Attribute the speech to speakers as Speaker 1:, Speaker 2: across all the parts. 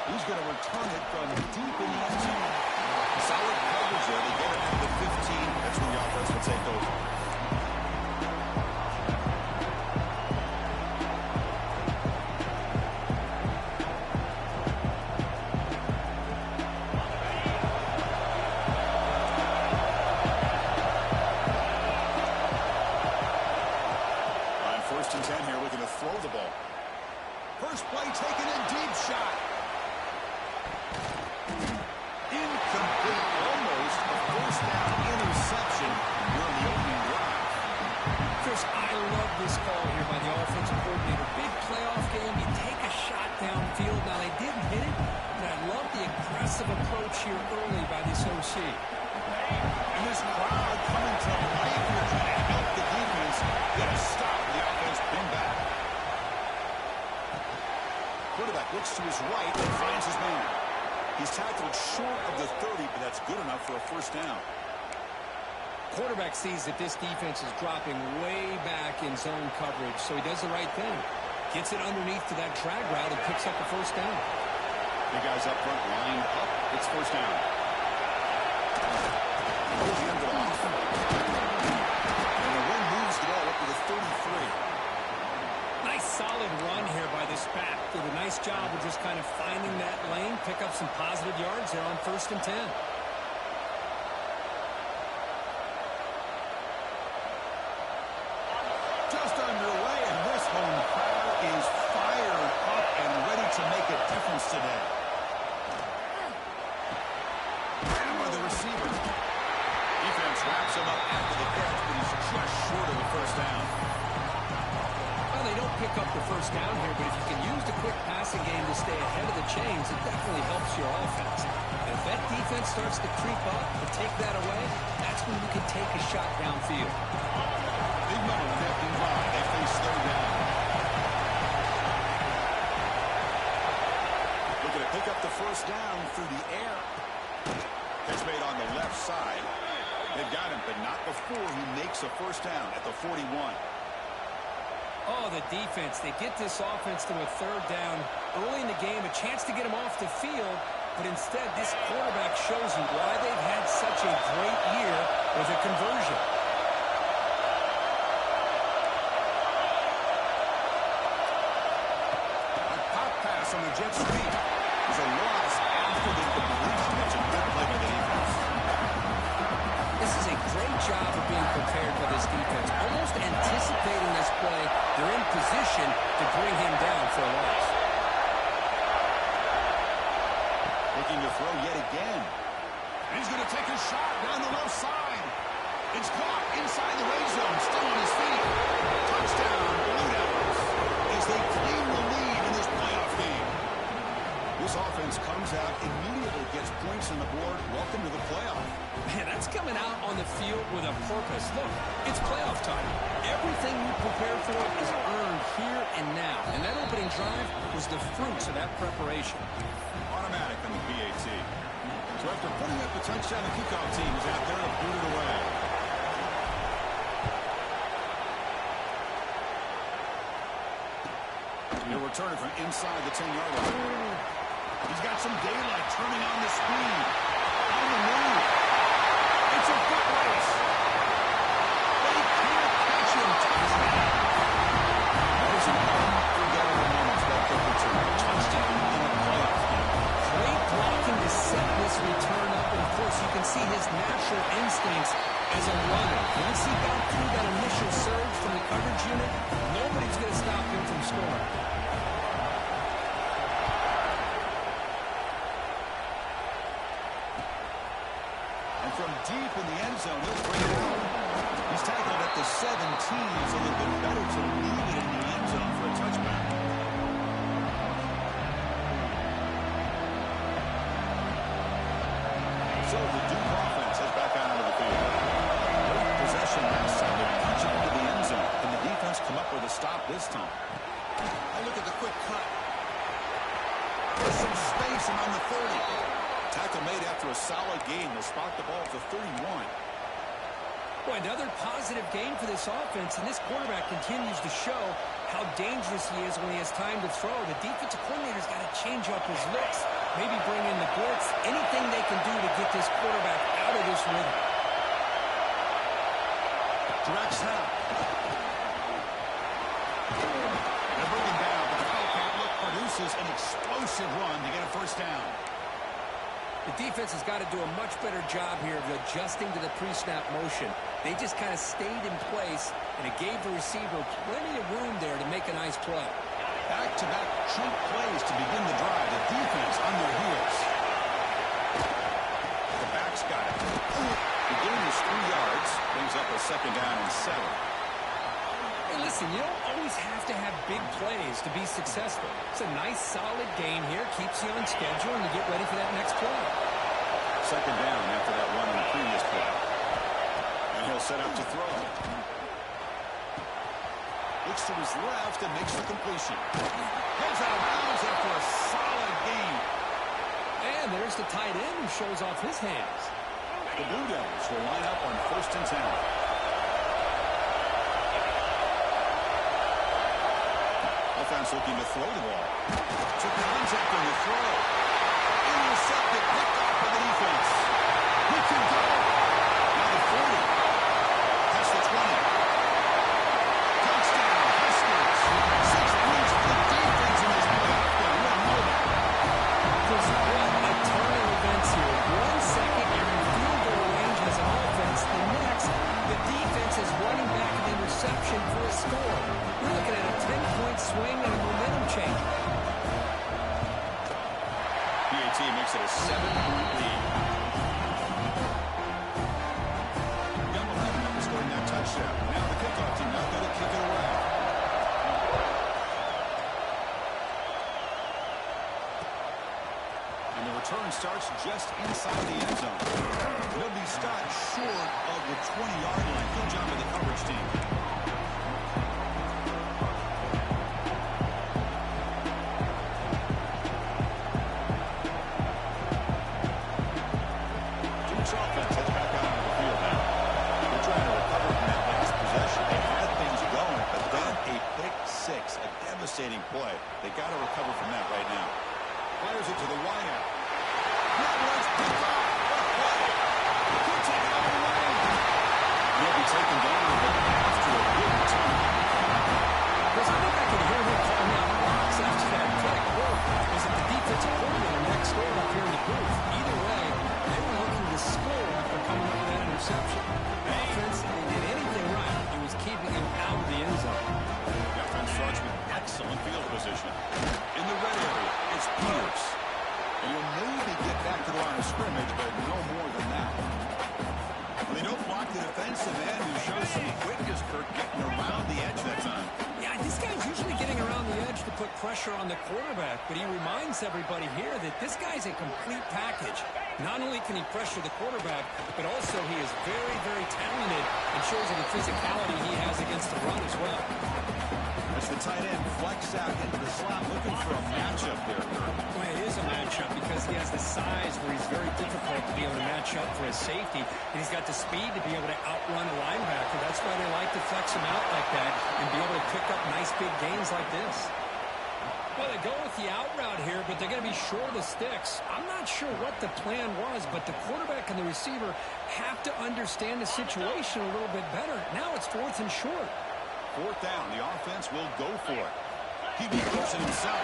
Speaker 1: He's going to return it from deep in the end zone. Solid coverage there. They get it at the 15. That's when the offense will take over. On 1st and 10 here, looking to throw the ball. First play taken a deep shot. Incomplete, almost a first down interception during the opening drive.
Speaker 2: Chris, I love this call here by the offensive coordinator. Big playoff game, you take a shot downfield. Now, they didn't hit it, but I love the aggressive approach here early by this OC.
Speaker 1: And this crowd coming to life here, trying to help the defense get a stop. The offense pinned back. Quarterback looks to his right and finds his man. He's tackled short of the 30, but that's good enough for a first down.
Speaker 2: Quarterback sees that this defense is dropping way back in zone coverage, so he does the right thing. Gets it underneath to that drag route and picks up the first down.
Speaker 1: Big guys up front lined up. It's first down. Here's the end of it off. And the wind moves the ball up to the 33.
Speaker 2: Nice solid run here by this back. Did a nice job of just kind of finding that lane, pick up some positive yards there on 1st and 10.
Speaker 1: Just underway, and this home crowd is fired up and ready to make a difference today. And with the receiver. Defense wraps him up after the catch, but he's just short of the first down.
Speaker 2: Well, they don't pick up the first down here, but if you can use the quick passing game to stay ahead of the chains, it definitely helps your offense. And if that defense starts to creep up and take that away, that's when you can take a shot downfield.
Speaker 1: Big number connecting line. They face third down. Looking to pick up the first down through the air. Catch made on the left side. They've got him, but not before he makes a first down at the 41.
Speaker 2: Oh, the defense. They get this offense to a third down early in the game, a chance to get him off the field, but instead this quarterback shows you why they've had such a great year with a conversion.
Speaker 1: A pop pass on the jet sweep is a loss after the completion. That's a good play by the defense.
Speaker 2: This is a great job of being prepared by this defense. Almost anticipating this play, they're in position to bring him down for a loss.
Speaker 1: Looking to throw yet again. And he's going to take a shot down the left side. It's caught inside the red zone, still on his feet. Touchdown, Blue Devils, as they claim the lead in this playoff game. This offense comes out, immediately gets points on the board. Welcome to the playoff.
Speaker 2: Man, that's coming out on the field with a purpose. Look, it's playoff time. Everything you prepare for is earned here and now. And that opening drive was the fruits of that preparation.
Speaker 1: Automatic on the PAT. So after putting up the touchdown, the kickoff team is out there to boot it away. They're returning from inside the 10-yard line. He's got some daylight, turning on the speed. On the move. It's a foot race. They can't catch him. Touchdown. That was an unforgettable moment for that kicker team. Touchdown in a playoff game.
Speaker 2: Great blocking to set this return up. And, of course, you can see his natural instincts as a runner. Once he got through that initial surge from the coverage unit, nobody's going to stop him from scoring.
Speaker 1: From deep in the end zone, he'll bring it out. He's tackled at the 17, so they've been better to leave it in the end zone for a touchback. So the Duke offense heads back out onto the field. Great possession last time. They punch it into the end zone. Can the defense come up with a stop this time? Oh, look at the quick cut. There's some space around the 30. Tackle made after a solid game. They'll spot the ball at the 31.
Speaker 2: Boy, another positive game for this offense, and this quarterback continues to show how dangerous he is when he has time to throw. The defensive coordinator's got to change up his looks, maybe bring in the blitz, anything they can do to get this quarterback out of this rhythm.
Speaker 1: Direct snap. They're bringing down, but the Wildcat look produces an explosive run to get a first down.
Speaker 2: The defense has got to do a much better job here of adjusting to the pre-snap motion. They just kind of stayed in place, and it gave the receiver plenty of room there to make a nice play.
Speaker 1: Back-to-back chunk plays to begin the drive. The defense on their heels. The back's got it. The gain is 3 yards. Brings up a second down and 7.
Speaker 2: Hey, listen, you don't always have to have big plays to be successful. It's a nice, solid game here. Keeps you on schedule, and you get ready for that next play.
Speaker 1: Second down after that run in the previous play. And he'll set up to throw. Looks to his left and makes the completion. Heads out of bounds after a solid gain.
Speaker 2: And there's the tight end who shows off his hands.
Speaker 1: The Blue Devils will line up on 1st and 10. Offense looking to throw the ball. Took contact on the throw. Intercepted, picked off by the defense. He can go. Now the 40. Past the 20. Touchdown, Huskers. 6 points for the defense in this play. What
Speaker 2: a turn of events here. 1 second, you're in field goal range as an offense. The next, the defense is running back an interception for a score. We're looking at a 10-point swing and a momentum change.
Speaker 1: PAT makes it a 7-point lead. Down behind them, scoring that touchdown. Now the kickoff team now going to kick it away. And the return starts just inside the end zone. He'll be stopped short of the 20-yard line. Good job of the coverage team. Offense heads back out onto the field now. They're trying to recover from that last possession. They had things going, but then a pick 6, a devastating play. They got to recover from that right now. Fires it to the wideout. That one's picked off. What a play. Could take it all the way. He'll be taken down after a good return.
Speaker 2: Chris, I think I can hear him calling out blocks after that pick. Or is it the defensive coordinator next door up here in the booth? Either way, they were looking to score after coming up with that interception. The offense didn't get anything right. It was keeping him out of the end zone.
Speaker 1: The offense starts with excellent field position. In the red area, it's Pierce. And he'll maybe get back to the line of scrimmage, but no more than that. They don't block the defensive end, who shows some quickness, Kirk, getting around the edge that time.
Speaker 2: Yeah, this guy's usually getting around the edge to put pressure on the quarterback, but he reminds everybody here that this guy's a complete package. Not only can he pressure the quarterback, but also he is very, very talented and shows you the physicality he has against the run as well.
Speaker 1: As the tight end flex out into the slot, looking for a matchup there, Kirk.
Speaker 2: Well, it is a matchup because he has the size where he's very difficult to be able to match up for his safety, and he's got the speed to be able to outrun a linebacker. That's why they like to flex him out like that and be able to pick up nice big gains like this. Well, they go with the out route here, but they're going to be short of the sticks. I'm not sure what the plan was, but the quarterback and the receiver have to understand the situation a little bit better. Now it's 4th and short.
Speaker 1: 4th down, the offense will go for it. He beats it himself.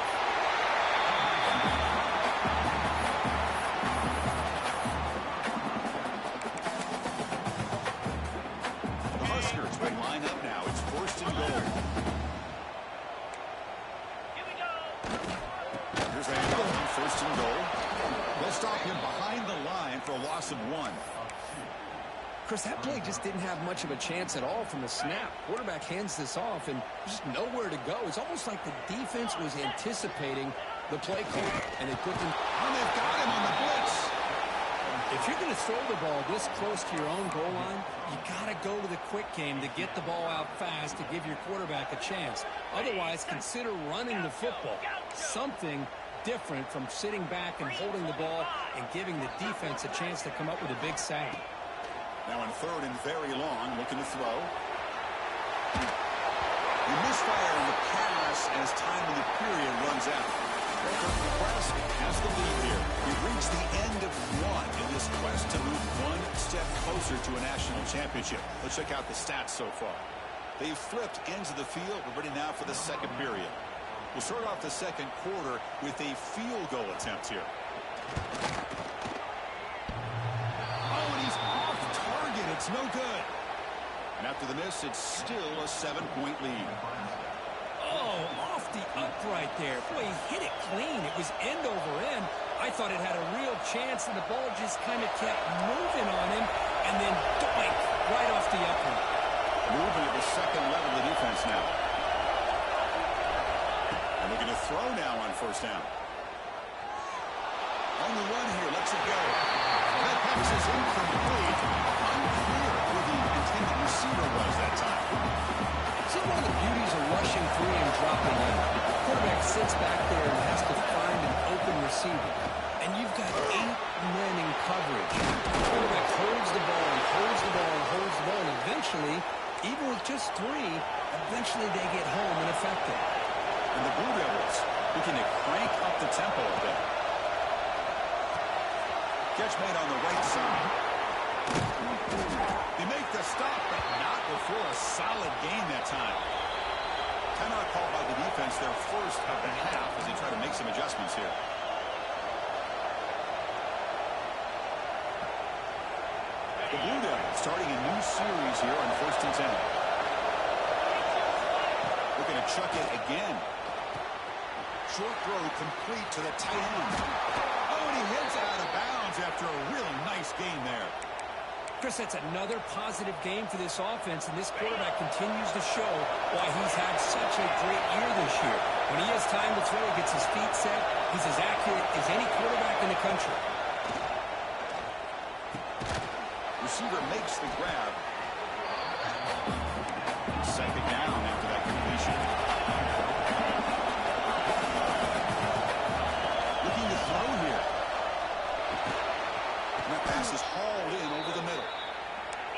Speaker 1: The Huskers will line up now. It's 1st and goal. Here's a handoff on 1st and goal. They'll stop him behind the line for a loss of 1.
Speaker 2: Chris, that play just didn't have much of a chance at all from the snap. Quarterback hands this off, and just nowhere to go. It's almost like the defense was anticipating the play call, and they put them.
Speaker 1: And they've got him on the blitz.
Speaker 2: If you're going to throw the ball this close to your own goal line, you got to go to the quick game to get the ball out fast to give your quarterback a chance. Otherwise, consider running the football. Something different from sitting back and holding the ball and giving the defense a chance to come up with a big sack.
Speaker 1: Now on third and very long, looking to throw. He misfire on the pass as time in the period runs out. Nebraska has the lead here. We've reached the end of one in this quest to move one step closer to a national championship. Let's check out the stats so far. They've flipped ends of the field. We're ready now for the second period. We'll start off the second quarter with a field goal attempt here. Oh, and he's off target. It's no good. And after the miss, it's still a 7-point lead.
Speaker 2: Oh, off the upright there. Boy, he hit it clean. It was end over end. I thought it had a real chance, and the ball just kind of kept moving on him, and then doink, right off the upright.
Speaker 1: Moving at the second level of the defense now. And looking to throw now on first down. On the run here, lets it go. That pass is incomplete. Unclear who the intended receiver was that time.
Speaker 2: See, one of the beauties of rushing free and dropping in. The quarterback sits back there and has to find an open receiver. And you've got 8 men in coverage. The quarterback holds the ball and holds the ball and holds the ball. And eventually, even with just 3, eventually they get home and affect it.
Speaker 1: And the Blue Devils looking to crank up the tempo a bit. Catch made on the right side. They make the stop, but not before a solid gain that time. Timeout called by the defense, their first of the half, as they try to make some adjustments here. The Blue Devils starting a new series here on 1st and 10. Looking to chuck it again. Short throw complete to the tight end. Oh, and he hits it out of bounds after a really nice game there.
Speaker 2: Chris, that's another positive game for this offense, and this quarterback continues to show why he's had such a great year this year. When he has time to throw, he gets his feet set. He's as accurate as any quarterback in the country.
Speaker 1: Receiver makes the grab. Second down after that completion. Looking to throw here. And that pass is hauled in over the middle.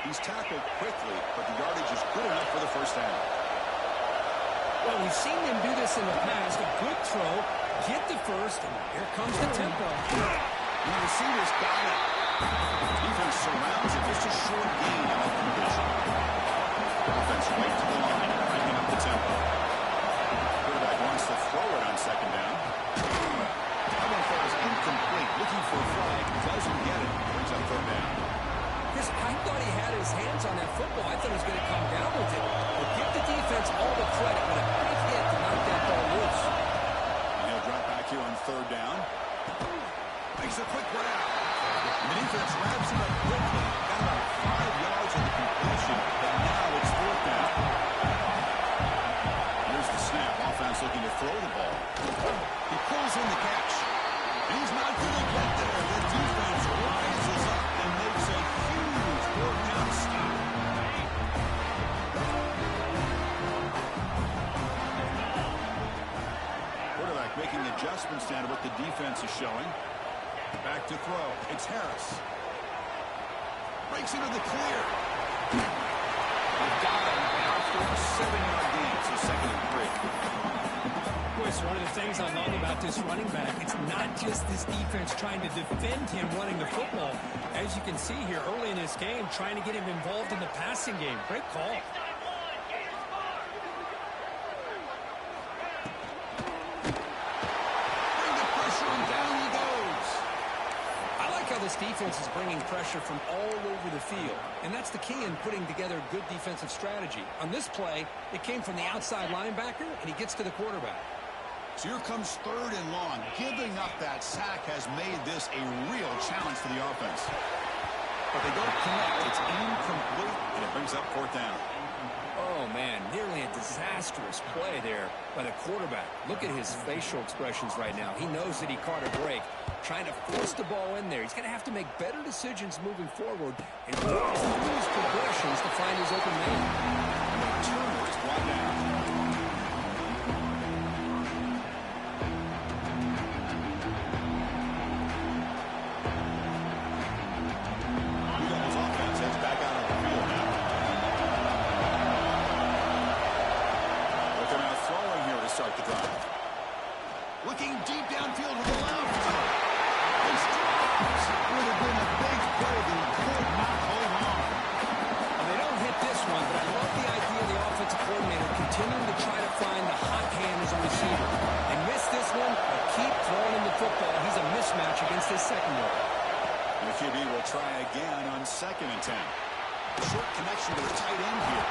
Speaker 1: He's tackled quickly, but the yardage is good enough for the first down.
Speaker 2: Well, we've seen them do this in the past. A good throw, get the first, and here comes the tempo.
Speaker 1: And the receiver's got it. Defense surrounds it. Just a short gain on that completion. Offense right to the line, cranking up the tempo. Quarterback wants to throw it on second down. That one falls incomplete. Looking for a flag. Doesn't get it. Brings up third down.
Speaker 2: Chris, I thought he had his hands on that football. I thought he was going to come down with it. But give the defense all the credit with a big hit to knock that ball loose.
Speaker 1: And he'll drop back here on third down. Makes a quick grab. And the defense wraps him up quickly. Got about 5 yards on the completion, but now it's fourth down. Here's the snap. Offense looking to throw the ball. He pulls in the catch. And he's not going to get there. The defense rises up and makes a huge fourth down stop. Quarterback making adjustments down to what the defense is showing. Back to throw. It's Harris. Breaks into the clear. Got him after a 7-yard gain. So second and 3.
Speaker 2: Boy, it's one of the things I love about this running back. It's not just this defense trying to defend him running the football. As you can see here early in this game, trying to get him involved in the passing game. Great call. This defense is bringing pressure from all over the field, and that's the key in putting together a good defensive strategy. On this play, it came from the outside linebacker, and he gets to the quarterback.
Speaker 1: So here comes third and long. Giving up that sack has made this a real challenge for the offense. But they don't connect. It's incomplete, and it brings up fourth down.
Speaker 2: Oh, man, nearly a disastrous play there by the quarterback. Look at his facial expressions right now. He knows that he caught a break, trying to force the ball in there. He's going to have to make better decisions moving forward and work through his progressions to find his open man.
Speaker 1: And the turnover is brought down. Blue Devils offense heads back out
Speaker 2: his secondary.
Speaker 1: And the QB will try again on 2nd and 10. Short connection to the tight end here.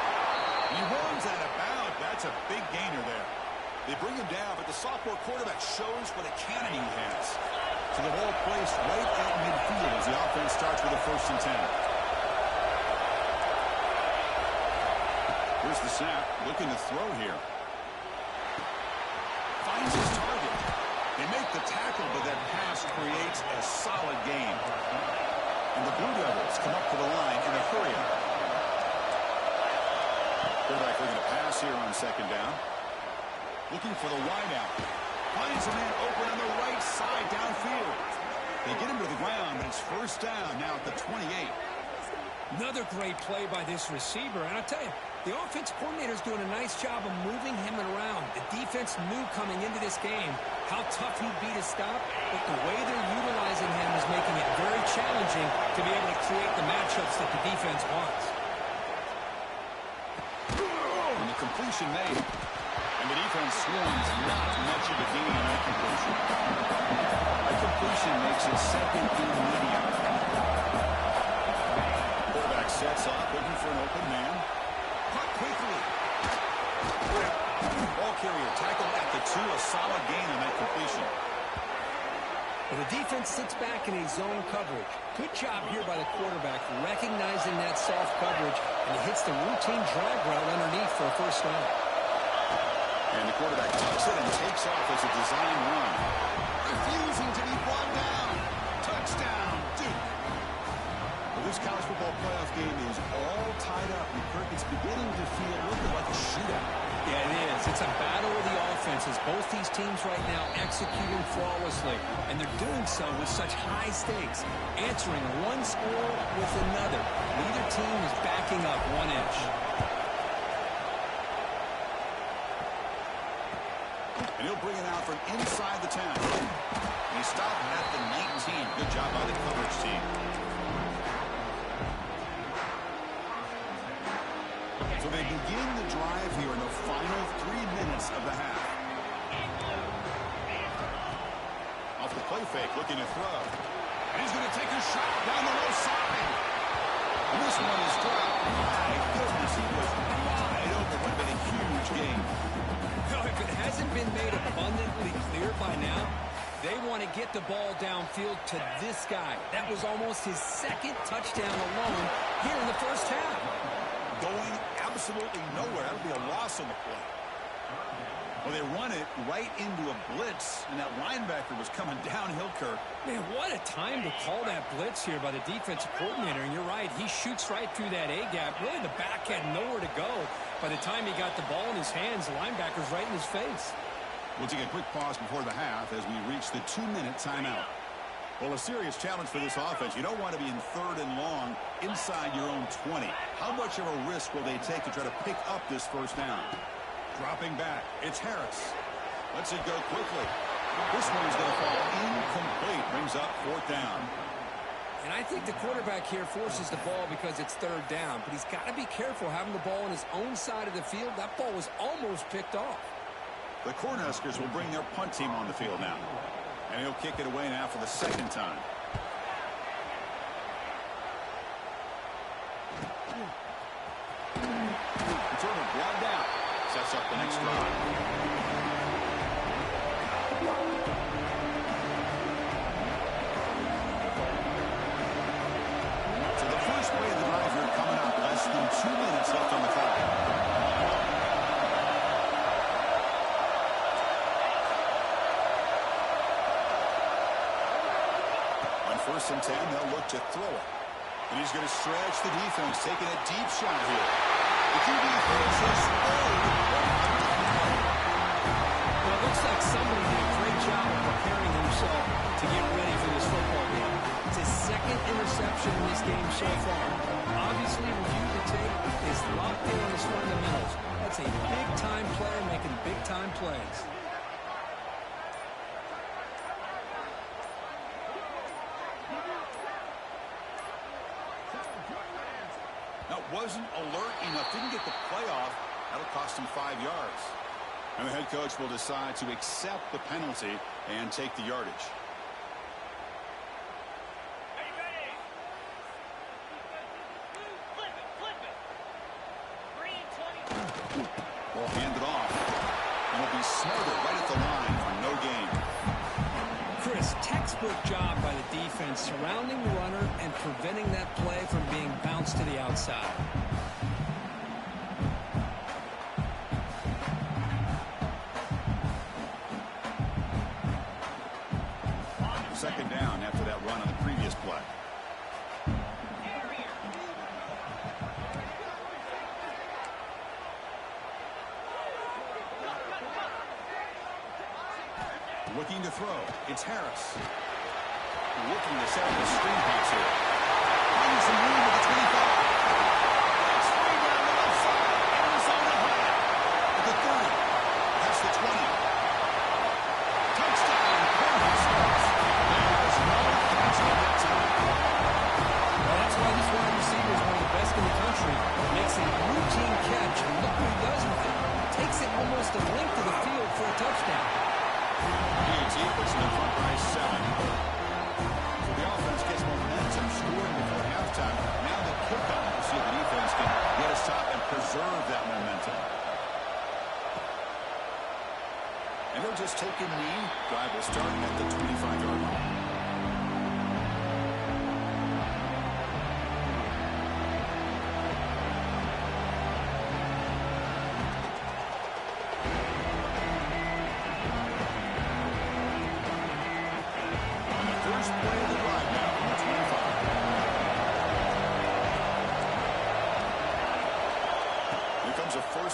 Speaker 1: He runs out of bounds. That's a big gainer there. They bring him down, but the sophomore quarterback shows what a cannon he has. So the ball placed right at midfield as the offense starts with a 1st and 10. Here's the snap, looking to throw here. Finds his target. They make the tackle, but that pass creates a solid gain. And the Blue Devils come up to the line in a hurry. Quarterback looking to pass here on 2nd down. Looking for the wideout. Finds a man open on the right side downfield. They get him to the ground, but it's 1st down now at the 28.
Speaker 2: Another great play by this receiver. And I'll tell you, the offense coordinator is doing a nice job of moving him around. The defense knew coming into this game how tough he'd be to stop, but the way they're utilizing him is making it very challenging to be able to create the matchups that the defense wants.
Speaker 1: And the completion made. And the defense swarms not much of a gain on that completion. That completion makes it 2nd and medium. Quarterback sets up, looking for an open man. Cut quickly. Ball carrier tackled at the 2, a solid gain on that completion.
Speaker 2: Well, the defense sits back in a zone coverage. Good job here by the quarterback, recognizing that soft coverage, and he hits the routine drag route underneath for a 1st down.
Speaker 1: And the quarterback tucks it and takes off as a design run. Refusing to be brought down. Touchdown, Duke. Well, this college football playoff game is all tied up. And Kirk, it's beginning to feel a little bit like a shootout.
Speaker 2: Yeah, it is. It's a battle of the offenses. Both these teams right now executing flawlessly, and they're doing so with such high stakes, answering one score with another. Neither team is backing up 1 inch.
Speaker 1: And he'll bring it out from inside the 10. And he stopped at the 19. Good job by the coverage team. So they begin the drive here in the final 3 minutes of the half. Off the play fake, looking to throw. And he's going to take a shot down the low side. And this one is dropped. My goodness, he was wide open. Would have been a huge game.
Speaker 2: If it hasn't been made abundantly clear by now, they want to get the ball downfield to this guy. That was almost his 2nd touchdown alone here in the 1st half.
Speaker 1: Going absolutely nowhere. That would be a loss on the play. Well, they run it right into a blitz, and that linebacker was coming downhill, Kirk.
Speaker 2: Man, what a time to call that blitz here by the defensive coordinator. And you're right, he shoots right through that A-gap. Really, the back had nowhere to go. By the time he got the ball in his hands, the linebacker's right in his face.
Speaker 1: We'll take a quick pause before the half as we reach the 2-minute timeout. Well, a serious challenge for this offense. You don't want to be in 3rd and long inside your own 20. How much of a risk will they take to try to pick up this 1st down? Dropping back. It's Harris. Lets it go quickly. This one is going to fall incomplete. Brings up 4th down.
Speaker 2: And I think the quarterback here forces the ball because it's 3rd down. But he's got to be careful having the ball on his own side of the field. That ball was almost picked off.
Speaker 1: The Cornhuskers will bring their punt team on the field now. And he'll kick it away now for the 2nd time. Returner blocked out. Sets up the next drive. So the first play of the drive here coming up. Less than 2 minutes left on the clock. On 1st and 10, they'll look to throw it. And he's going to stretch the defense, taking a deep shot here. The QB throws his
Speaker 2: Well, it looks like somebody did a great job of preparing himself to get ready for this football game. It's his 2nd interception in this game so far. Obviously, reviewed the tape, is locked in on his fundamentals. That's a big-time player making big-time plays.
Speaker 1: Wasn't alert enough, didn't get the playoff. That'll cost him 5 yards. And the head coach will decide to accept the penalty and take the yardage.
Speaker 2: textbook job by the defense surrounding the runner and preventing that play from being bounced to the outside.
Speaker 1: Second down after that run on the previous play. Looking to throw. It's Harris. Looking to set up a screen pass here. Finding some room at the 25. It's free down the left side. And he's on the high. At the 30. That's the 20. Touchdown. Cornhuskers. There's no catching that time.
Speaker 2: Well, that's why this wide receiver is one of the best in the country. Makes a routine catch, and look what he does with it. Takes it almost a length of the field for a touchdown.
Speaker 1: He puts him in front by 7. So the offense gets momentum scoring before halftime. Now the kickoff to see if the defense can get a stop and preserve that momentum. And they'll just take a knee. Drive will start at the 25-yard line.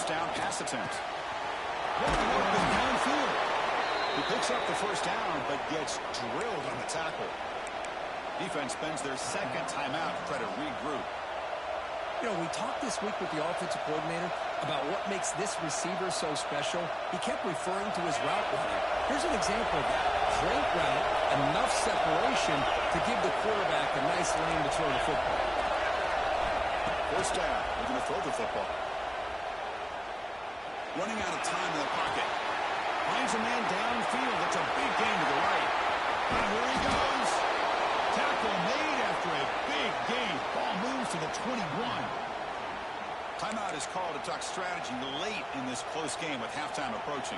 Speaker 1: Down pass attempt. Downfield. He picks up the first down, but gets drilled on the tackle. Defense spends their second timeout to try to regroup.
Speaker 2: You know, we talked this week with the offensive coordinator about what makes this receiver so special. He kept referring to his route running. Here's an example of that. Great route, enough separation to give the quarterback a nice lane to throw the football.
Speaker 1: First down. We're going to throw the football. Running out of time in the pocket. Finds a man downfield. It's a big gain to the right. And here he goes. Tackle made after a big gain. Ball moves to the 21. Timeout is called to talk strategy late in this close game with halftime approaching.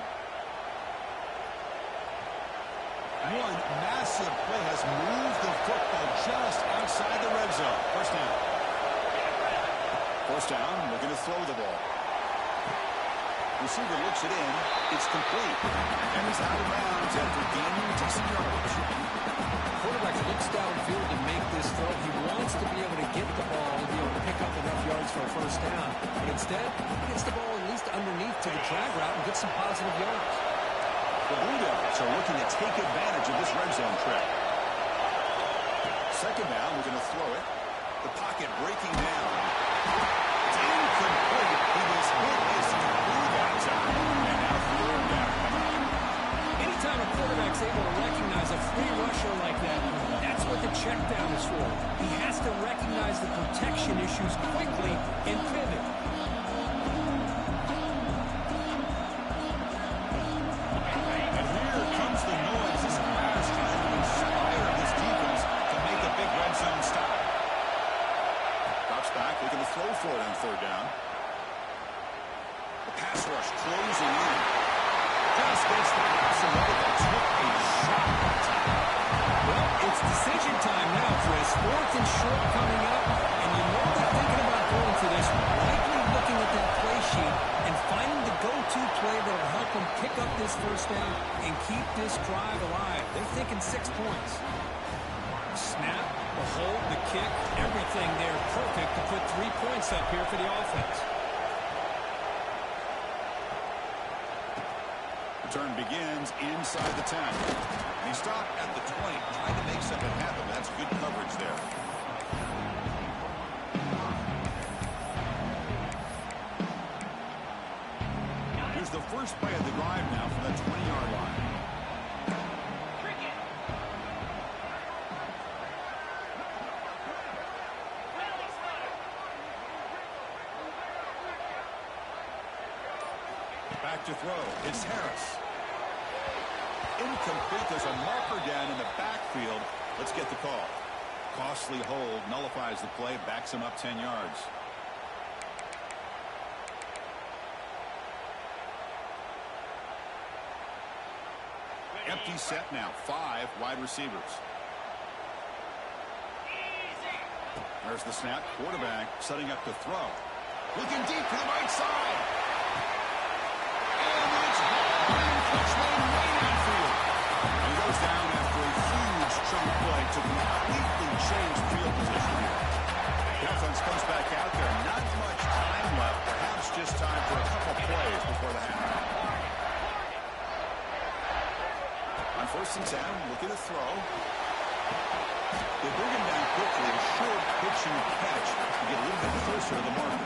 Speaker 1: One massive play has moved the football just outside the red zone. First down. First down. We're going to throw the ball. Receiver looks it in. It's complete. And he's out of bounds after gaining decent yardage.
Speaker 2: Quarterback looks downfield to make this throw. He wants to be able to get the ball and be able to pick up enough yards for a first down. But instead, he gets the ball at least underneath to the drag route and gets some positive yards.
Speaker 1: The Blue Devils are looking to take advantage of this red zone trap. Second down, we're going to throw it. The pocket breaking down. It's incomplete. He was hit as he threw that time. And now third down.
Speaker 2: Anytime a quarterback's able to recognize a free rusher like that, that's what the check down is for. He has to recognize the protection issues quickly and pivot.
Speaker 1: And here comes the noise. This crowd is trying to inspire this defense to make a big red zone stop. Drops back, looking to throw for it on third down. The pass rush closing in. Just gets the pass away, but took a shot at time.
Speaker 2: Well, it's decision time now, Chris. Fourth and short coming up, and you know they're thinking about going for this one. Likely looking at that play sheet and finding the go-to play that will help them pick up this first down and keep this drive alive. They're thinking 6 points. Snap, the hold, the kick, everything there perfect to put 3 points up here for the offense.
Speaker 1: Return begins inside the 10. He stopped at the 20, trying to make something happen. That's good coverage there. Here's the first play of the drive now from the 20-yard line. Back to throw. It's Harris. Incomplete. There's a marker down in the backfield. Let's get the call. Costly hold. Nullifies the play. Backs him up 10 yards. Empty rookie set now. 5 wide receivers. There's the snap. Quarterback setting up to throw. Looking deep to the right side. And it's gone. Catch made way downfield. And he goes down after a huge chunk play to completely change field position here. The offense comes back out there. Not much time left. Perhaps just time for a couple plays before the half. On 1st and 10, looking to throw. They bring him down quickly. A short pitch and catch to get a little bit closer to the mark.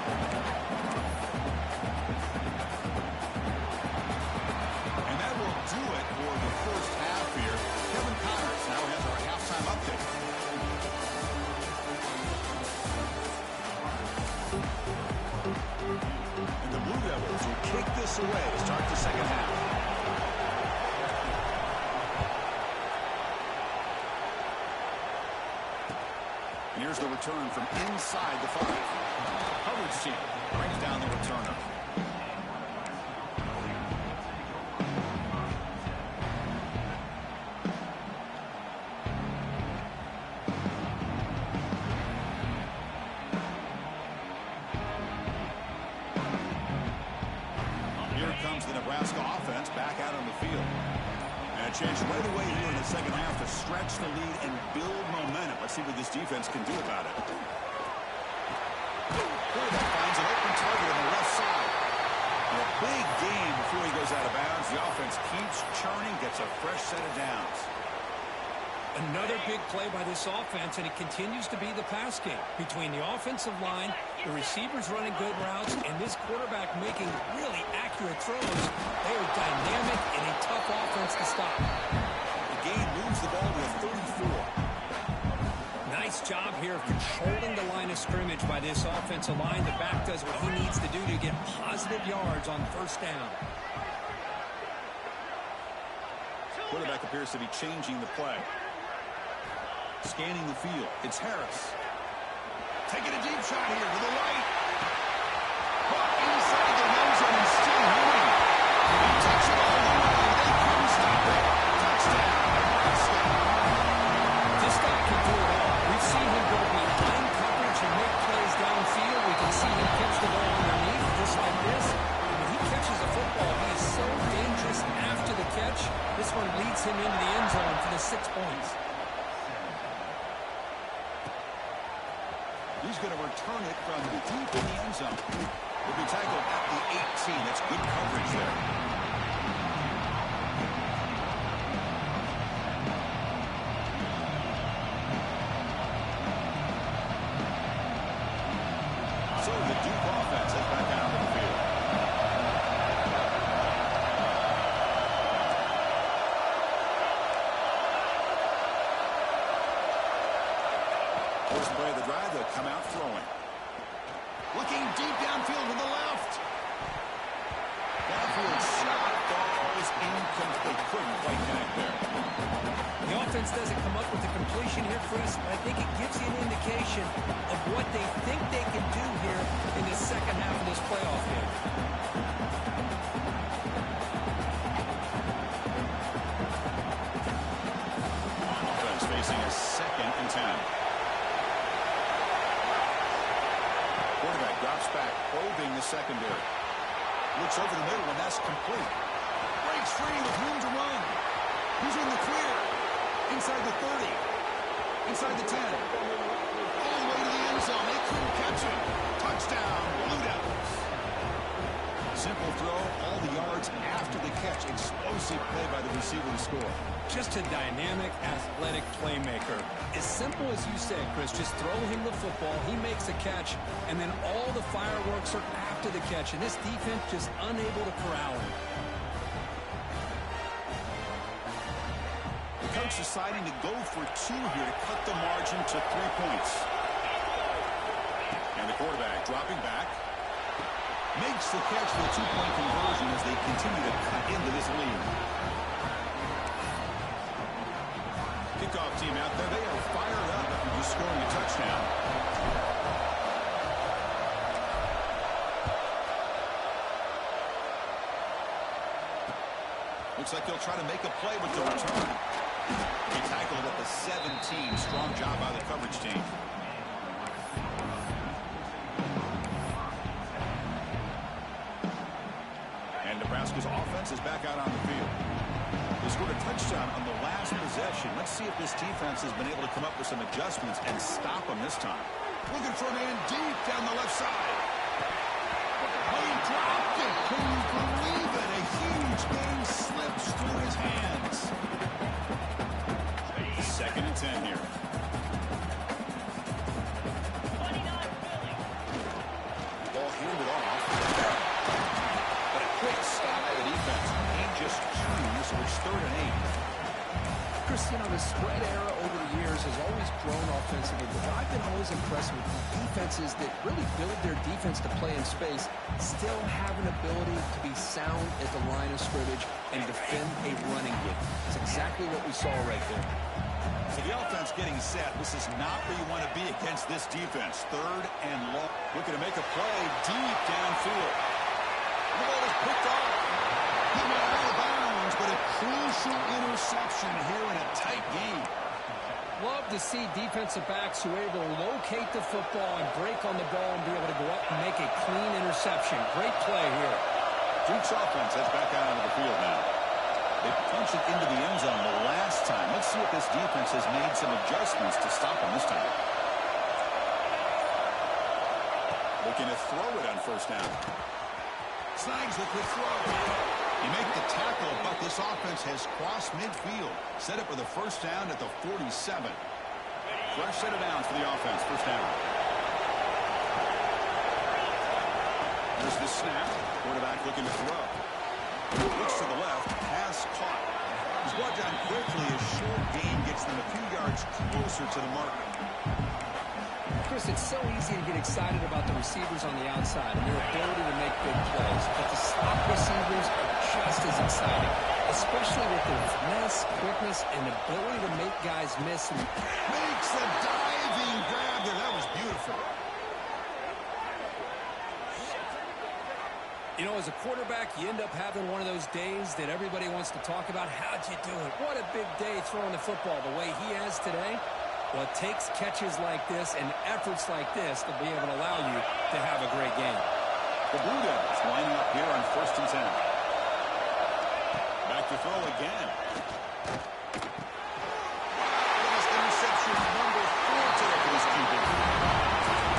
Speaker 1: And that will do it for the first half here. Kevin Connors now has our halftime update. And the Blue Devils will kick this away to start the second half. Here's the return from inside the 5. Coverage team brings down the returner. Here comes the Nebraska offense back out on the field. And a chance right away here in the second half to stretch the lead and build momentum. Let's see what this defense can do about it. Quarterback finds an open target on the left side. And a big gain before he goes out of bounds. The offense keeps churning, gets a fresh set of downs.
Speaker 2: Another big play by this offense, and it continues to be the pass game. Between the offensive line, the receivers running good routes, and this quarterback making really accurate throws, they are dynamic and a tough offense to stop.
Speaker 1: The gain moves the ball to a 34.
Speaker 2: Nice job here of controlling the line of scrimmage by this offensive line. The back does what he needs to do to get positive yards on 1st down.
Speaker 1: Quarterback appears to be changing the play. Scanning the field. It's Harris. Taking a deep shot here to the right. But inside the end zone and still moving. He takes it all the way. They couldn't stop it. Touchdown.
Speaker 2: This guy can do it all. We've seen him go behind coverage and make plays downfield. We can see him catch the ball underneath just like this. When he catches a football, he is so dangerous after the catch. This one leads him into the end zone for the 6 points.
Speaker 1: He's going to return it from deep in the end zone. He'll be tackled at the 18. That's good coverage there. So the Duke offense is back out on the field. First play of the drive, they'll come out throwing. Looking deep downfield to the left. Downfield shot falls incomplete. Couldn't quite connect there.
Speaker 2: The offense doesn't come up with the completion here, Chris, but I think it gives you an indication of what they think they can do here in the second half of this playoff game.
Speaker 1: Offense facing a 2nd and 10. Quarterback drops back, probing the secondary. Looks over the middle, and that's complete. Breaks free with room to run. He's in the clear. Inside the 30. Inside the 10. All the way to the end zone. They couldn't catch him. Touchdown, Blue Devils. Simple throw, all the yards after the catch. Explosive play by the receiver to score.
Speaker 2: Just a dynamic, athletic playmaker. As simple as you said, Chris, just throw him the football, he makes a catch, and then all the fireworks are after the catch, and this defense just unable to corral him.
Speaker 1: The coach deciding to go for 2 here to cut the margin to 3 points. And the quarterback dropping back. Makes the catch for the 2-point conversion as they continue to cut into this lead. Kickoff team out there. They are fired up after just scoring a touchdown. Looks Looks like he'll try to make a play with the return. He tackled at the 17. Strong job by the coverage team. And Nebraska's offense is back out on the field. They scored a touchdown on the last possession. Let's see if this defense has been able to come up with some adjustments and stop them this time.
Speaker 3: Looking for a man deep down the left side. Oh, he dropped it. Can you believe it? A huge game slips through his hands.
Speaker 1: 2nd and 10 here. Ball handed off. But a quick stop by the defense. He just choose, so it's 3rd and 8.
Speaker 2: Chris, you know, the spread era over the years has always grown offensively, but I've been always impressed with defenses that really build their defense to play in space, still have an ability to be sound at the line of scrimmage and defend a running game. That's exactly what we saw right there.
Speaker 1: So the offense getting set. This is not where you want to be against this defense. 3rd and long. Looking to make a play deep downfield. The ball is picked off. He went out of bounds, but a crucial interception here in a tight game.
Speaker 2: Love to see defensive backs who are able to locate the football and break on the ball and be able to go up and make a clean interception. Great play here.
Speaker 1: Duke's offense heads back out onto the field now. They punched it into the end zone the last time. Let's see if this defense has made some adjustments to stop them this time. Looking to throw it on 1st down.
Speaker 3: Snags the quick throw.
Speaker 1: You make the tackle, but this offense has crossed midfield. Set up for the 1st down at the 47. Fresh set of downs for the offense. 1st down. There's the snap. Quarterback looking to throw. Looks to the left. Pass caught. He's brought down quickly. A short gain gets them a few yards closer to the mark.
Speaker 2: Chris, it's so easy to get excited about the receivers on the outside and their ability to make big plays, but the slot receivers are just as exciting, especially with their finesse, quickness, and ability to make guys miss.
Speaker 3: Makes the diving grab there. That was beautiful.
Speaker 2: You know, as a quarterback, you end up having one of those days that everybody wants to talk about. How'd you do it? What a big day throwing the football the way he has today. Well, it takes catches like this and efforts like this to be able to allow you to have a great game.
Speaker 1: The Blue Devils lining up here on 1st and 10. Back to throw again.
Speaker 3: Interception number 4 today for this keeper.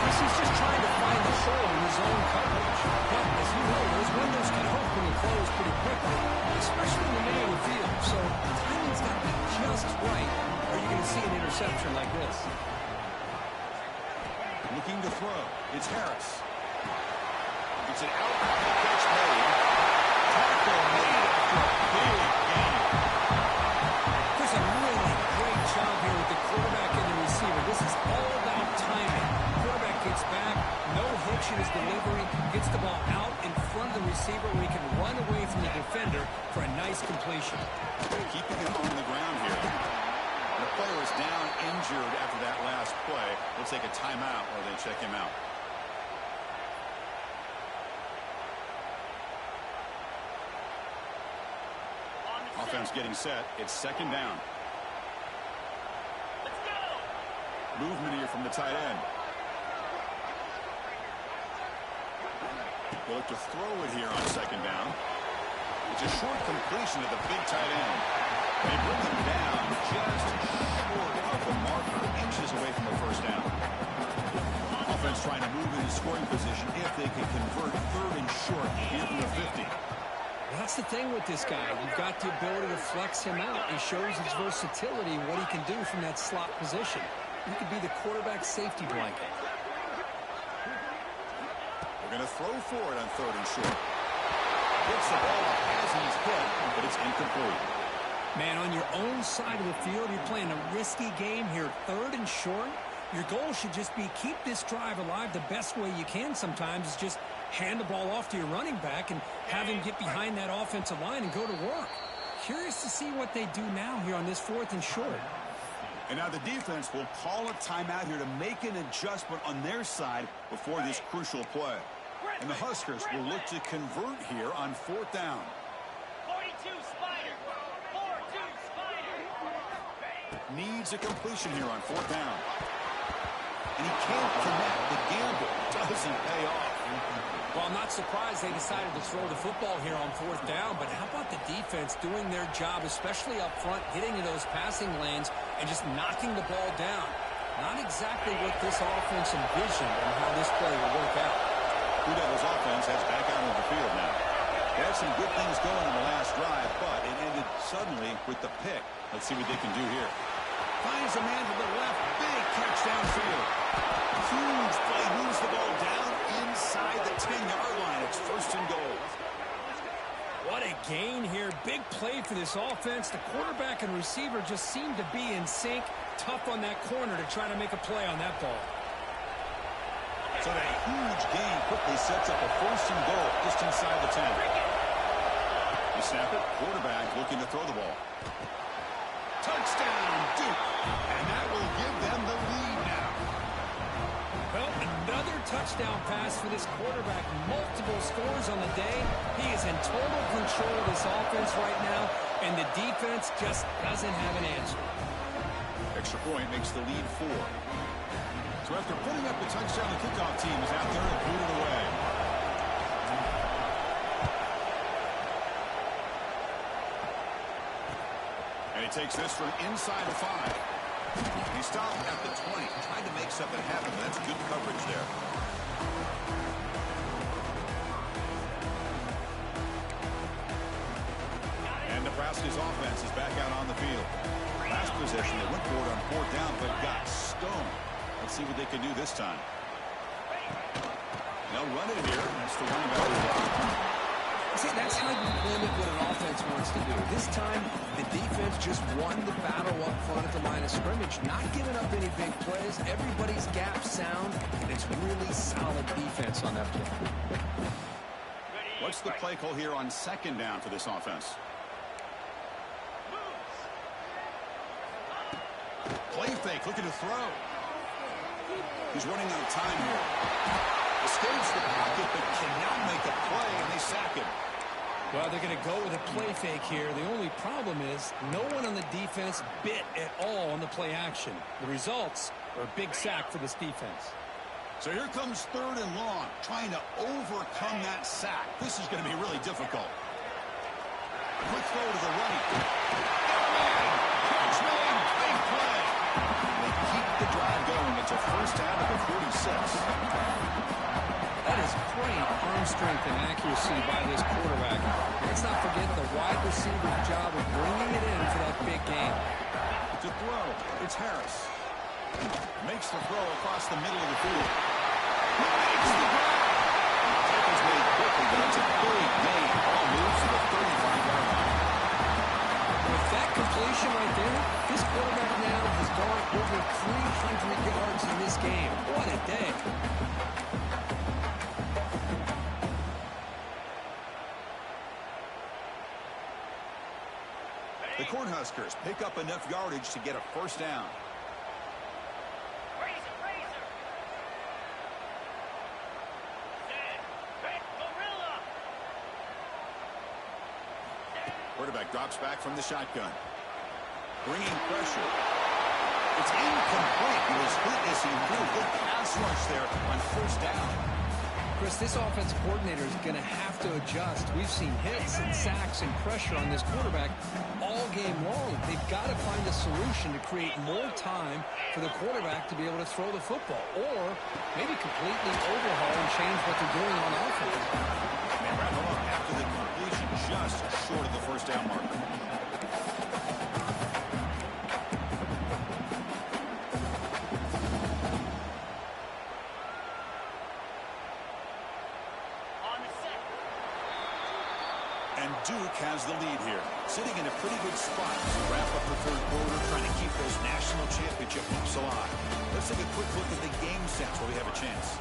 Speaker 2: Chris, he's just trying to find the hole in his own coverage. But as you know, those windows can open and close pretty quickly, especially in the middle of the field. So the timing's got to be just right, or you're going to see an interception like this.
Speaker 1: Looking to throw. It's Harris. It's an out-of-the catch made. Tackle made after a big gain.
Speaker 2: There's a really great job here with the quarterback and the receiver. This is all about timing. Quarterback gets back, no hitch in his delivery, gets the ball out in front of the receiver where he can run away from the defender for a nice completion.
Speaker 1: Keeping it on the ground here. The player is down injured after that last play. We'll take a timeout while they check him out. Offense getting set. It's 2nd down.
Speaker 4: Let's go.
Speaker 1: Movement here from the tight end. They look to throw it here on 2nd down. It's a short completion to the big tight end. They bring him down just short of the marker, inches away from the 1st down. Offense trying to move into scoring position if they can convert 3rd and short here from the 50.
Speaker 2: That's the thing with this guy. You've got the ability to flex him out. He shows his versatility, what he can do from that slot position. He could be the quarterback safety blanket.
Speaker 1: They're going to throw for it on 3rd and short. Gets the ball up as he's hit, but it's incomplete.
Speaker 2: Man, on your own side of the field, you're playing a risky game here, 3rd and short. Your goal should just be keep this drive alive the best way you can sometimes is just hand the ball off to your running back and have him get behind that offensive line and go to work. Curious to see what they do now here on this 4th and short.
Speaker 1: And now the defense will call a timeout here to make an adjustment on their side before this crucial play. And the Huskers will look to convert here on 4th down.
Speaker 4: 42, Spider.
Speaker 1: Needs a completion here on 4th down. And he can't connect. The gamble doesn't pay off.
Speaker 2: Well, I'm not surprised they decided to throw the football here on 4th down, but how about the defense doing their job, especially up front, getting in those passing lanes and just knocking the ball down? Not exactly what this offense envisioned and how this play will work out.
Speaker 1: Blue Devils offense heads back out on the field now. They had some good things going in the last drive, but it ended suddenly with the pick. Let's see what they can do here.
Speaker 3: Finds a man to the left. Big catch downfield. Huge play. Moves the ball down inside the 10-yard line. It's 1st and goal.
Speaker 2: What a gain here. Big play for this offense. The quarterback and receiver just seemed to be in sync. Tough on that corner to try to make a play on that ball.
Speaker 1: So that huge gain quickly sets up a 1st and goal just inside the 10. You snap it. Quarterback looking to throw the ball.
Speaker 3: Touchdown, Duke. And that will give them the lead now.
Speaker 2: Well, another touchdown pass for this quarterback. Multiple scores on the day. He is in total control of this offense right now, and the defense just doesn't have an answer.
Speaker 1: Extra point makes the lead 4.
Speaker 3: So after putting up the touchdown, the kickoff team is out there and boot it away.
Speaker 1: And he takes this from inside the 5. He stopped at the 20, trying to make something happen. That's good coverage there. And Nebraska's offense is back out on the field. Last possession, they went for it on 4th down, but got stoned. Let's see what they can do this time. They'll run it here. That's the running back.
Speaker 2: See, that's how you limit what an offense wants to do. This time, the defense just won the battle up front at the line of scrimmage, not giving up any big plays. Everybody's gap sound, and it's really solid defense on that play.
Speaker 1: What's the play call here on 2nd down for this offense?
Speaker 3: Play fake, looking to throw.
Speaker 1: He's running out of time here. Escapes the pocket, but cannot make a play, and they sack him.
Speaker 2: Well, they're going to go with a play fake here. The only problem is no one on the defense bit at all on the play action. The results are a big sack for this defense.
Speaker 3: So here comes 3rd and long, trying to overcome that sack. This is going to be really difficult. Quick throw to the right. Catch made, big play.
Speaker 1: They keep the drive going. It's a 1st down at the 46.
Speaker 2: That is great arm strength and accuracy by this quarterback. Let's not forget the wide receiver's job of bringing it in for that big game.
Speaker 3: To throw, it's Harris. Makes the throw across the middle of the field. He makes the grab.
Speaker 1: Tackle's made quickly, but it's a big gain. Ball moves to the 35-yard line.
Speaker 2: With that completion right there, this quarterback now has gone over 300 yards in this game. What a day.
Speaker 1: The Cornhuskers pick up enough yardage to get a 1st down. Quarterback drops back from the shotgun. Bringing pressure. It's incomplete. He was hit as he threw a good pass rush there on 1st down.
Speaker 2: Chris, this offensive coordinator is going to have to adjust. We've seen hits and sacks and pressure on this quarterback all game long. They've got to find a solution to create more time for the quarterback to be able to throw the football, or maybe completely overhaul and change what they're doing on offense.
Speaker 1: They wrap it up after the completion, just short of the 1st down mark. And Duke has the lead here, sitting in a pretty good spot to wrap up the 3rd quarter, trying to keep those national championship hopes alive. Let's take a quick look at the game stats while we have a chance.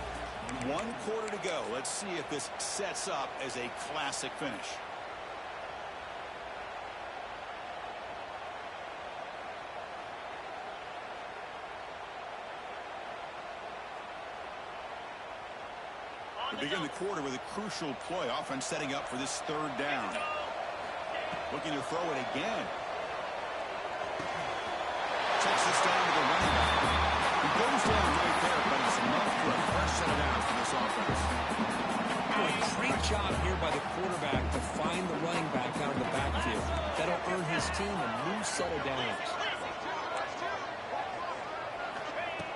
Speaker 1: 1 quarter to go. Let's see if this sets up as a classic finish. We begin the quarter with a crucial play. Offense setting up for this 3rd down. Looking to throw it again. Takes this down to the running back. He goes down right there, but it's enough for a fresh set of downs for this offense.
Speaker 2: Oh, a great job here by the quarterback to find the running back out of the backfield. That'll earn his team a new set of downs.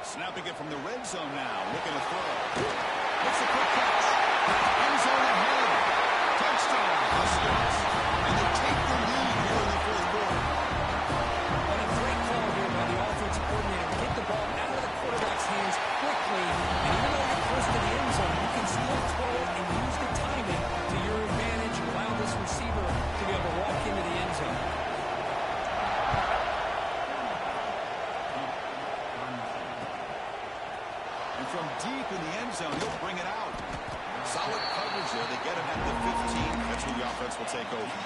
Speaker 1: Snapping it from the red zone now, looking to throw. It's a quick catch. End zone ahead. Touchdown, Huskers. And they take the lead here in the fourth quarter.
Speaker 2: What a great call here by the offensive coordinator. Get the ball out of the quarterback's hands quickly. And even though you're close to the end zone, you can still throw it and use the timing to your advantage. Allow this receiver to be able to walk into the end zone.
Speaker 1: And from deep in the end zone, he'll bring it out. Solid coverage there. They get him at the 15. That's where the offense will take over.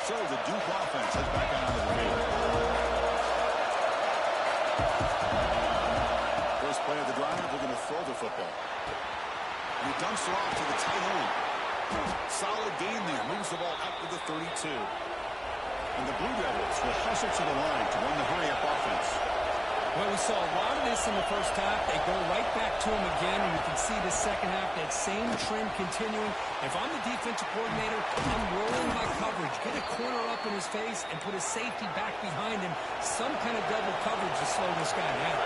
Speaker 1: So the Duke offense heads back out onto the field. First play of the drive, we're going to throw the football. And he dumps it off to the tight end. Solid gain there. Moves the ball out to the 32. And the Blue Devils will hustle to the line to run the hurry-up offense.
Speaker 2: Well, we saw a lot of this in the first half. They go right back to him again, and you can see the second half, that same trend continuing. If I'm the defensive coordinator, I'm rolling my coverage. Get a corner up in his face and put a safety back behind him. Some kind of double coverage to slow this guy down.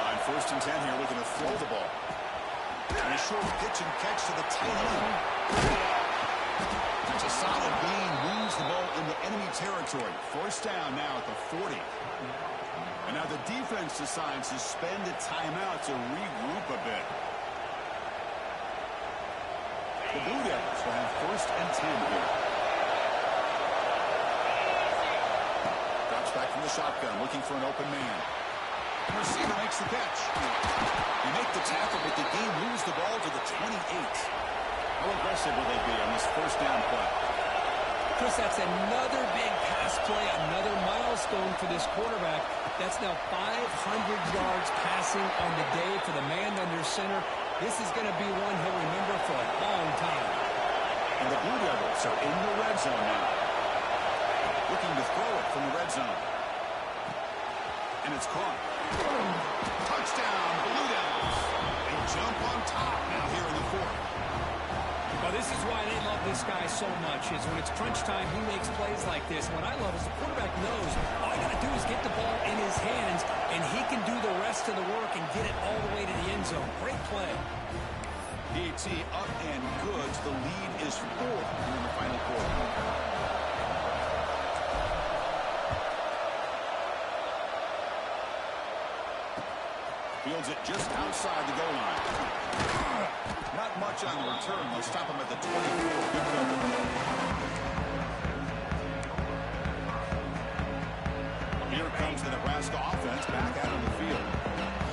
Speaker 1: On 1st and 10 here, looking to throw the ball. And a short pitch and catch to the tight end. That's a solid gain. Moves the ball into enemy territory. First down now at the 40. And now the defense decides to spend a timeout to regroup a bit. The Blue Devils will have 1st and 10 here. Drops back from the shotgun, looking for an open man. The receiver makes the catch. They make the tackle, but the game moves the ball to the 28. How aggressive will they be on this first down play?
Speaker 2: Chris, that's another big pass play, another milestone for this quarterback. That's now 500 yards passing on the day for the man under center. This is going to be one he'll remember for a long time.
Speaker 1: And the Blue Devils are in the red zone now. Looking to throw it from the red zone. And it's caught. Touchdown, Blue Devils. They jump on top now here in the fourth.
Speaker 2: Well, this is why they love this guy so much, is when it's crunch time, he makes plays like this. What I love is the quarterback knows all you got to do is get the ball in his hands, and he can do the rest of the work and get it all the way to the end zone. Great play.
Speaker 1: DT up and good. The lead is 4 here in the final quarter. Fields it just outside the goal line. Not much on the return. They'll stop him at the 24. Good cover. Here comes the Nebraska offense back out on the field.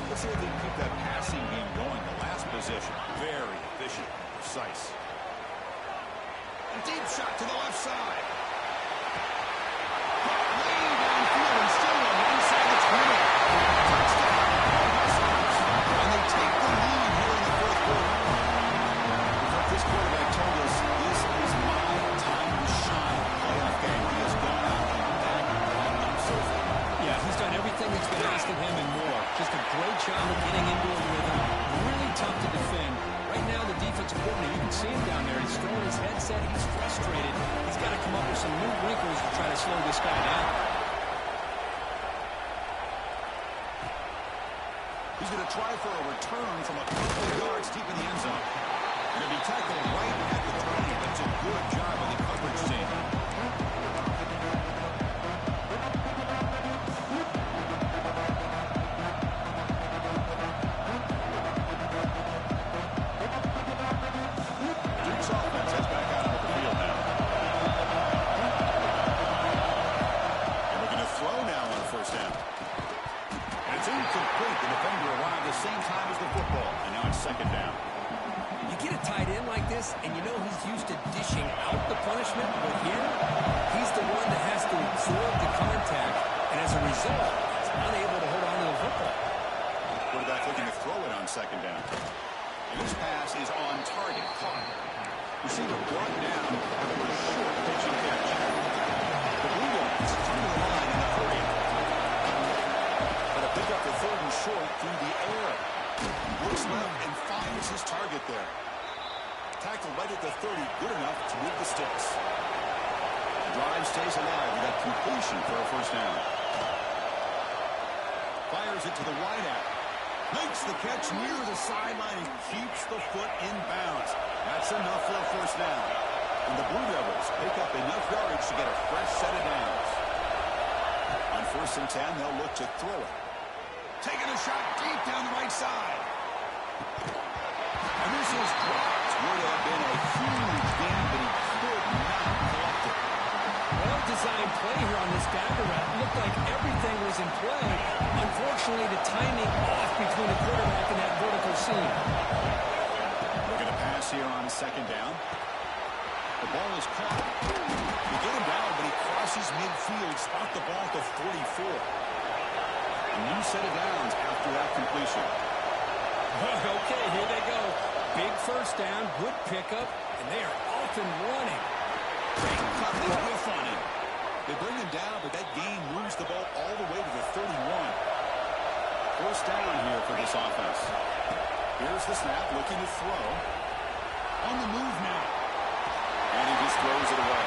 Speaker 1: Let's see if they can keep that passing game going. The last possession, very efficient, precise. A deep shot to the left side. Way downfield and still on one side of the 20. Touchdown. And they take the lead here in the fourth quarter. This quarterback told us this is my time to shine. Playoff game. He has gone out and back them so far.
Speaker 2: Yeah, he's done everything that's been asked of him and more. Just a great job of getting into a rhythm. Really tough to defend. Right now, the defensive coordinator, you can see him down there. He's throwing his headset. He's frustrated. He's got to come up with some new wrinkles to try to slow this guy down.
Speaker 1: He's going to try for a return from a couple of yards deep in the end zone. Going to be tackled right at the 20. That's a good job of the coverage team. Duke's offense heads back out onto the field now. And looking to throw now on the first down. And it's incomplete. The defender arrived at the same time as the football. And now it's second down.
Speaker 2: You get a tight end like this, and you know he's used to dishing out the punishment, but here,
Speaker 1: receiver brought down after a short pitching catch. The Blue Jays come to the line in the 30th. Gonna pick up the third and short through the air. Looks left and finds his target there. Tackle right at the 30, good enough to move the sticks. Drive stays alive with that completion for a first down. Fires it to the wideout. Makes the catch near the sideline and keeps the foot in bounds. That's enough for a first down. And the Blue Devils pick up enough yardage to get a fresh set of downs. On 1st and 10, they'll look to throw it. Taking a shot deep down the right side. And this is dropped. Would have been a huge gain, but he could not collect it.
Speaker 2: Well-designed play here on this dagger route. Looked like everything was in play. Unfortunately, the timing off between the quarterback and that vertical seam.
Speaker 1: Looking to pass here on 2nd down. The ball is caught. You get him down, but he crosses midfield. Spot the ball at the 44. A new set of downs after that completion.
Speaker 2: Okay, here they go. Big first down, good pickup, and they are off and running.
Speaker 1: Great cut with whiff on him. They bring him down, but that gain moves the ball all the way to the 31. First down here for this offense. Here's the snap, looking to throw. On the move now. And he just throws it away.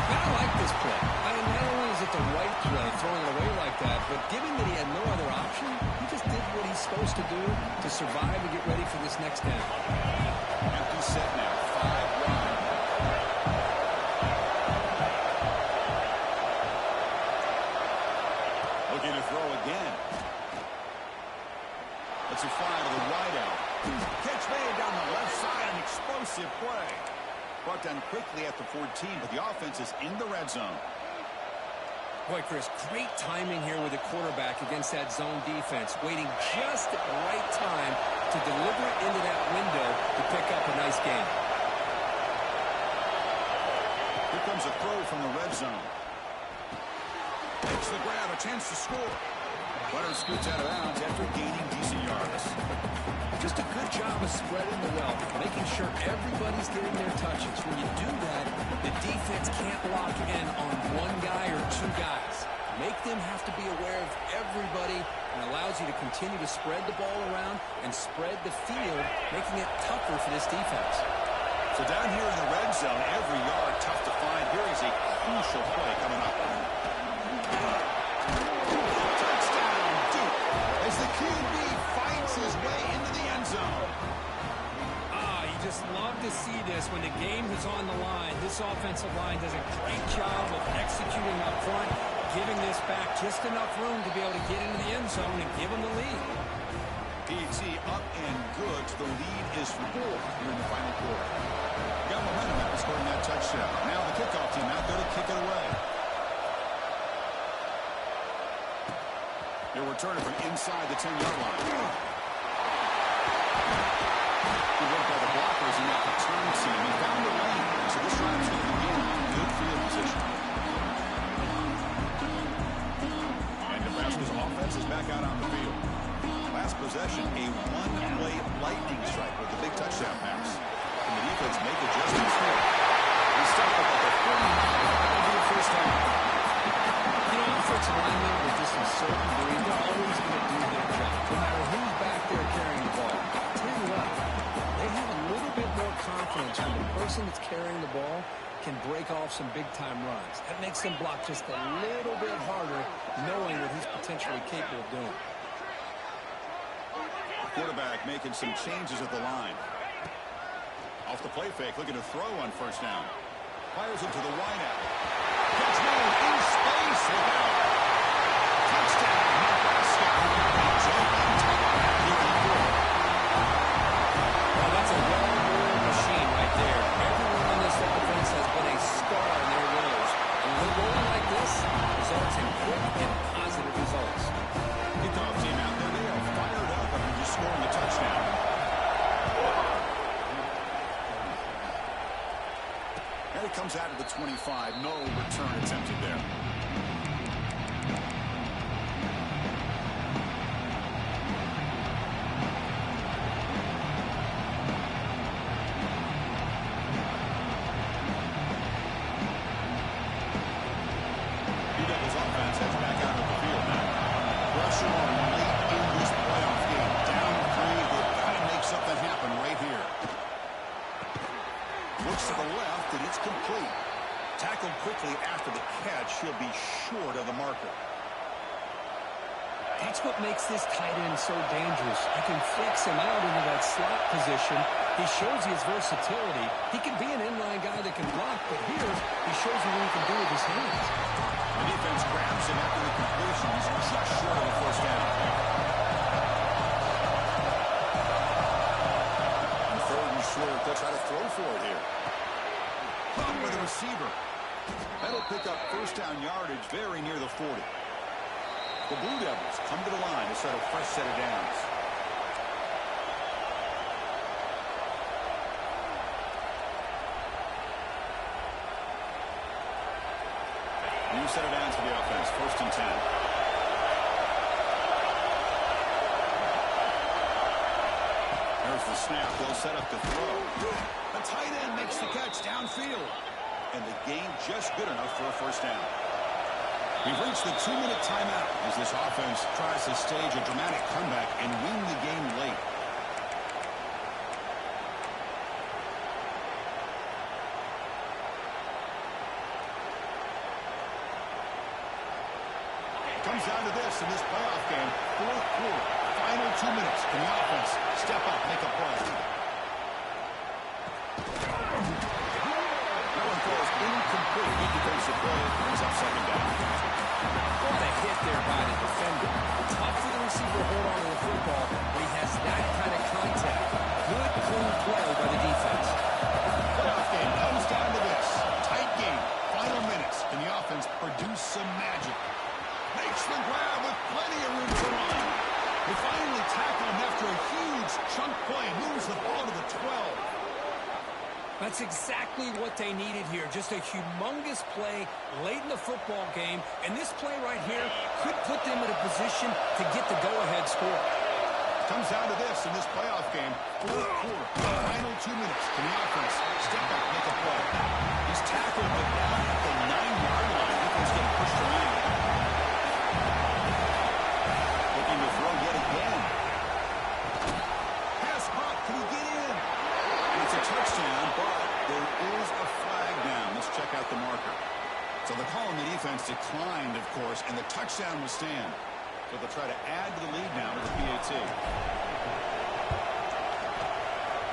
Speaker 2: I like this play. I mean, not only is it the right play, throwing it away like that, but given that he had no other option, he just did what he's supposed to do to survive and get ready for this next down.
Speaker 1: Empty set now, 5 wide. Looking to throw again. That's a fly to the wideout. Catch made down the left side, an explosive play. Brought down quickly at the 14, but the offense is in the red zone.
Speaker 2: Boy, Chris, great timing here with the quarterback against that zone defense, waiting just at the right time to deliver it into that window to pick up a nice gain.
Speaker 1: Here comes a throw from the red zone. Makes the grab, a chance to score. Runner scoots out of bounds after gaining decent yards.
Speaker 2: Just a good job of spreading the wealth, making sure everybody's getting their touches. When you do that, the defense can't lock in on one guy or two guys. Make them have to be aware of everybody and allows you to continue to spread the ball around and spread the field, making it tougher for this defense.
Speaker 1: So down here in the red zone, every yard tough to find. Here is a crucial play coming up. Touchdown, Duke, as the QB fights his way into the end zone.
Speaker 2: You just love to see this when the game is on the line. This offensive line does a great job of executing up front, giving this back just enough room to be able to get into the end zone and give them the lead.
Speaker 1: P.T. up and good. The lead is 4 here in the final quarter. Got momentum after scoring that touchdown. Now the kickoff team out there to kick it away. They'll return it from inside the 10-yard line. Good work by the blockers in that return team. He found the lane, so this drive is going to begin on good field position. And Nebraska's offense is back out on the field. Last possession, a one-play lightning strike with a big touchdown pass. And the defense make adjustments here. He stopped up at the 49 into the first half.
Speaker 2: You know, offensive linemen with just a certain breed, they're always going to do their job, no matter who's back there carrying the ball. I'll tell you what, they have a little bit more confidence when the person that's carrying the ball can break off some big-time runs. That makes them block just a little bit harder, knowing what he's potentially capable of doing.
Speaker 1: Quarterback making some changes at the line. Off the play fake, looking to throw on first down. Fires it to the wideout. Catch made in space. Touchdown, Nebraska.
Speaker 2: Well, that's a well-oiled machine right there. Everyone on this offense has been a star in their roles. And when they're rolling like this, results in quick and positive results.
Speaker 1: Kickoff team out there. They are fired up after just scoring a touchdown. And it comes out of the 25. No return attempted there.
Speaker 3: pressure late in this playoff game. Down 3, they've got to make something happen right here. Looks to the left, and it's complete. Tackled quickly after the catch. He'll be short of the marker.
Speaker 2: That's what makes this tight end so dangerous. You can flex him out into that slot position. He shows you his versatility. He can be an inline guy that can block, but here he shows you what he can do with his hands.
Speaker 3: The defense grabs him after the completion. He's just short of the first down. And 3rd and short. They'll try to throw for it here. Caught by the receiver. That'll pick up first down yardage very near the 40. The Blue Devils come to the line to start a fresh set of downs. New set of downs for the offense. 1st and 10. There's the snap. They'll set up to throw. The tight end makes the catch downfield. And the gain just good enough for a first down. We've reached the 2-minute timeout as this offense tries to stage a dramatic comeback and win the game late. Comes down to this in this playoff game. 4th quarter, final 2 minutes. Can the offense step up, make a play? That one throws incomplete. He defensive play brings up 2nd down.
Speaker 2: What a hit there by the defender. Tough for the receiver to hold on to the football, but he has that kind of contact. Good, clean play by the defense.
Speaker 3: Playoff game comes down to this. Tight game, final minutes. Can the offense produce some magic? Makes the grab with plenty of room to run. They finally tackle him after a huge chunk play. Moves the ball to the 12.
Speaker 2: That's exactly what they needed here. Just a humongous play late in the football game. And this play right here could put them in a position to get the go-ahead score.
Speaker 3: Comes down to this in this playoff game. 4th quarter, final 2 minutes. Can the offense step up, make a play? He's tackled, but down at the 9-yard line. Defense getting pushed around. Looking to throw yet again. Pass caught. Can he get in? And it's a touchdown, but there is a flag down. Let's check out the marker. So the call on the defense declined, of course, and the touchdown will stand. So they'll try to add to the lead now with the PAT.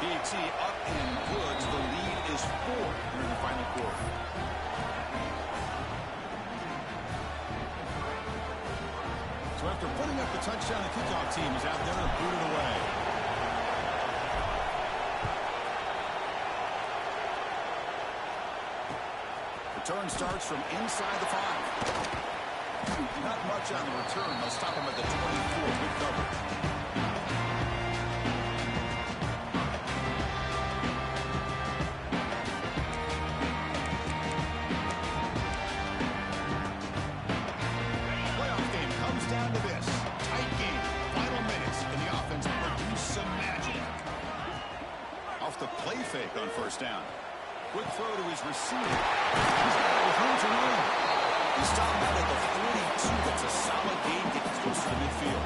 Speaker 3: PAT up and good. So the lead is 4 here in the final quarter. So after putting up the touchdown, the kickoff team is out there to boot it away. Return starts from inside the 5. Not much on the return. They'll stop him at the 24. Good coverage. Playoff game comes down to this. Tight game. Final minutes. And the offense produce some magic. Off the play fake on first down. Quick throw to his receiver. He's got it with room to run. He stopped out at the 42. That's a solid gain. Gets close to the midfield.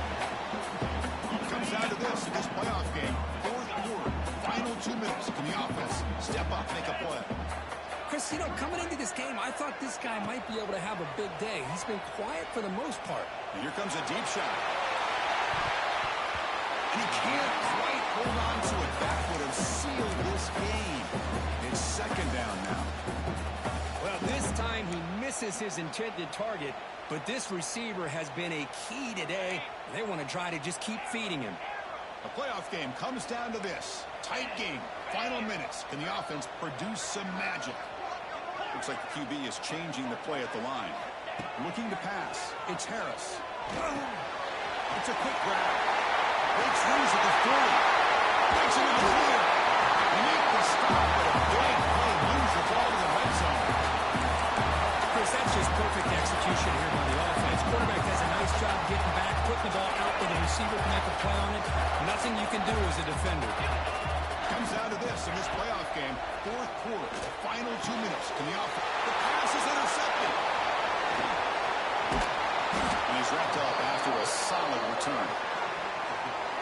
Speaker 3: Comes down to this in this playoff game. 4th quarter. Final 2 minutes. Can the offense step up, make a play?
Speaker 2: Chris, you know, coming into this game, I thought this guy might be able to have a big day. He's been quiet for the most part.
Speaker 3: And here comes a deep shot. And he can't quite hold on to it. That would have sealed this game. It's 2nd down now.
Speaker 2: Well, this time he misses his intended target, but this receiver has been a key today. They want to try to just keep feeding him.
Speaker 3: The playoff game comes down to this. Tight game. Final minutes. Can the offense produce some magic? Looks like the QB is changing the play at the line. Looking to pass. It's Harris. It's a quick grab. Breaks loose at the 40. Makes it clear. They make the stop, but a big play moves the ball to the red zone.
Speaker 2: Chris, that's just perfect execution here by the offense. Quarterback does a nice job getting back, putting the ball out where the receiver can make a play on it. Nothing you can do as a defender.
Speaker 3: Comes down to this in this playoff game. 4th quarter, the final 2 minutes. Can the offense? The pass is intercepted. And he's wrapped up after to a solid return.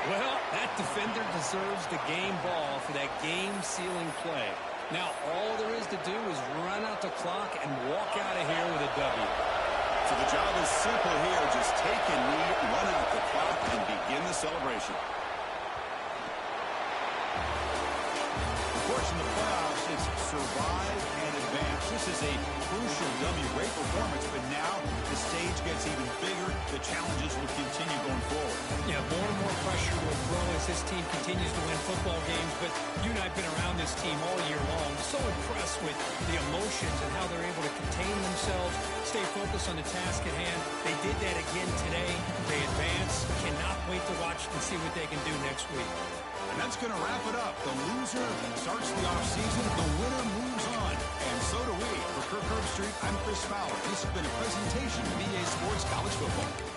Speaker 2: Well, that defender deserves the game ball for that game-sealing play. Now, all there is to do is run out the clock and walk out of here with a W.
Speaker 3: So the job is simple here. Just take a knee, run out the clock, and begin the celebration. Of course, in the playoffs, it's survive and advance. This is a crucial W. Great performance, but now the stage gets even bigger. The challenges will continue going forward.
Speaker 2: Yeah, more and more pressure will grow as this team continues to win football games, but you and I have been around this team all year long. So impressed with the emotions and how they're able to contain themselves, stay focused on the task at hand. They did that again today. They advance. Cannot wait to watch and see what they can do next week.
Speaker 3: And that's going to wrap it up. The loser starts the offseason. The winner moves on. And so do we. For Kirk Herbstreit, I'm Chris Fowler. This has been a presentation of EA Sports College Football.